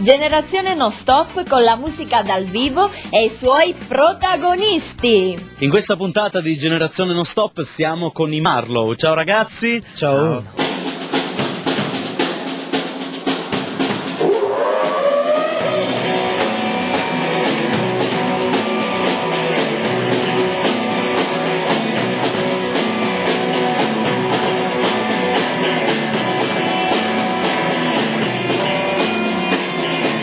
Generazione Non Stop con la musica dal vivo e i suoi protagonisti. In questa puntata di Generazione Non Stop siamo con i Marlow. Ciao ragazzi. Ciao.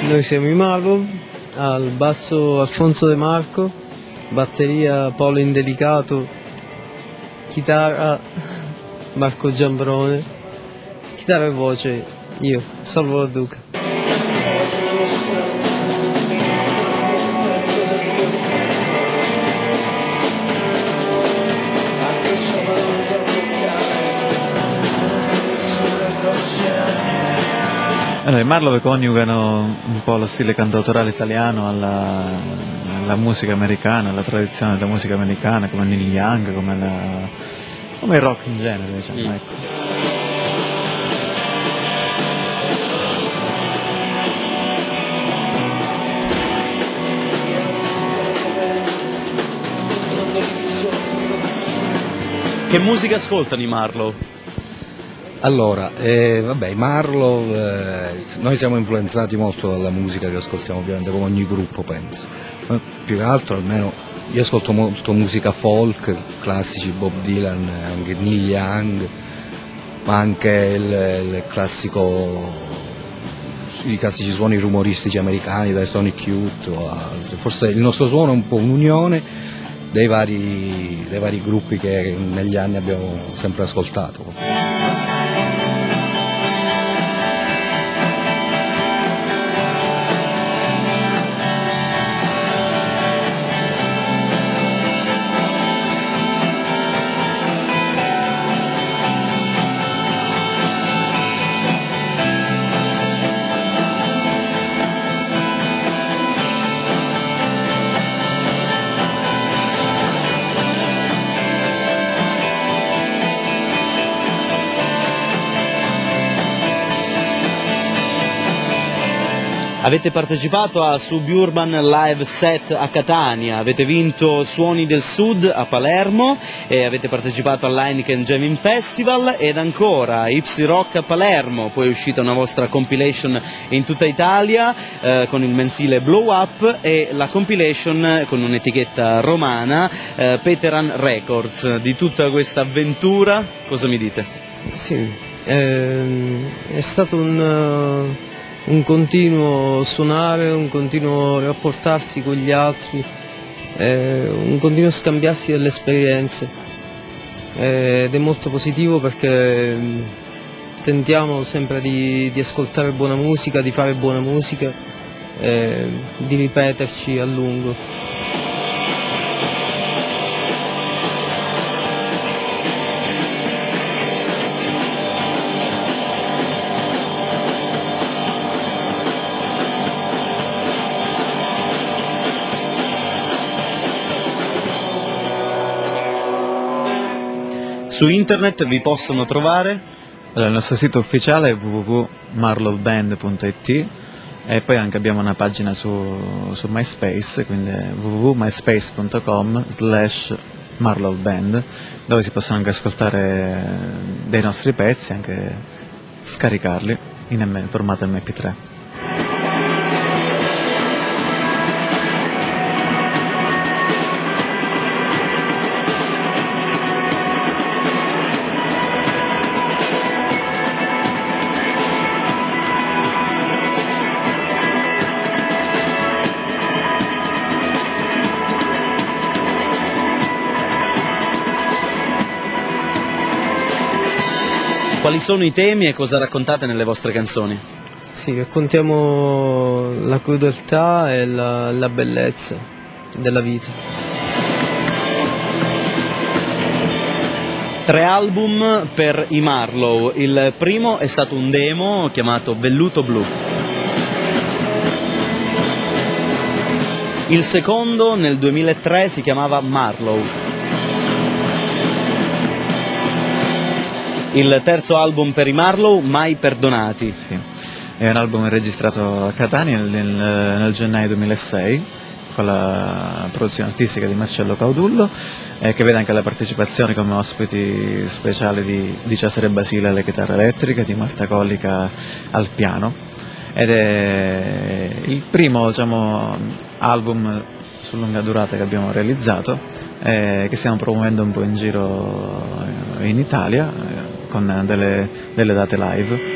Noi siamo i Marlow, al basso Alfonso De Marco, batteria Paolo Indelicato, chitarra Marco Giambrone, chitarra e voce io, Salvo Duca. Allora, i Marlow coniugano un po' lo stile cantautorale italiano alla musica americana, alla tradizione della musica americana, come Neil Young, come il rock in genere, diciamo, ecco. Che musica ascoltano i Marlow? Allora, i Marlow, noi siamo influenzati molto dalla musica che ascoltiamo, ovviamente, come ogni gruppo penso. Ma più che altro, almeno, io ascolto molto musica folk, classici Bob Dylan, anche Neil Young, ma anche il classico, i classici suoni rumoristici americani, dai Sonic Youth o altri. Forse il nostro suono è un po' un'unione dei vari gruppi che negli anni abbiamo sempre ascoltato. Avete partecipato a Suburban Live Set a Catania, avete vinto Suoni del Sud a Palermo e avete partecipato all'Heineken Jamming Festival ed ancora Ipsy Rock a Palermo, poi è uscita una vostra compilation in tutta Italia con il mensile Blow Up e la compilation con un'etichetta romana, Peteran Records. Di tutta questa avventura cosa mi dite? Sì, è stato un continuo suonare, un continuo rapportarsi con gli altri, un continuo scambiarsi delle esperienze ed è molto positivo perché tentiamo sempre di ascoltare buona musica, di fare buona musica, di ripeterci a lungo. Su internet vi possono trovare? Allora, il nostro sito ufficiale è www.marlowband.it e poi anche abbiamo una pagina su MySpace, quindi www.myspace.com/marlowband, dove si possono anche ascoltare dei nostri pezzi e anche scaricarli in formato MP3. Quali sono i temi e cosa raccontate nelle vostre canzoni? Sì, raccontiamo la crudeltà e la bellezza della vita. 3 album per i Marlow, il primo è stato un demo chiamato Velluto Blu. Il secondo nel 2003 si chiamava Marlow. Il terzo album per i Marlow, Mai Perdonati. Sì. È un album registrato a Catania nel gennaio 2006 con la produzione artistica di Marcello Caudullo, che vede anche la partecipazione come ospiti speciali di Cesare Basile alle chitarre elettriche, di Marta Collica al piano, ed è il primo, diciamo, album su lunga durata che abbiamo realizzato, che stiamo promuovendo un po' in giro in Italia con delle date live.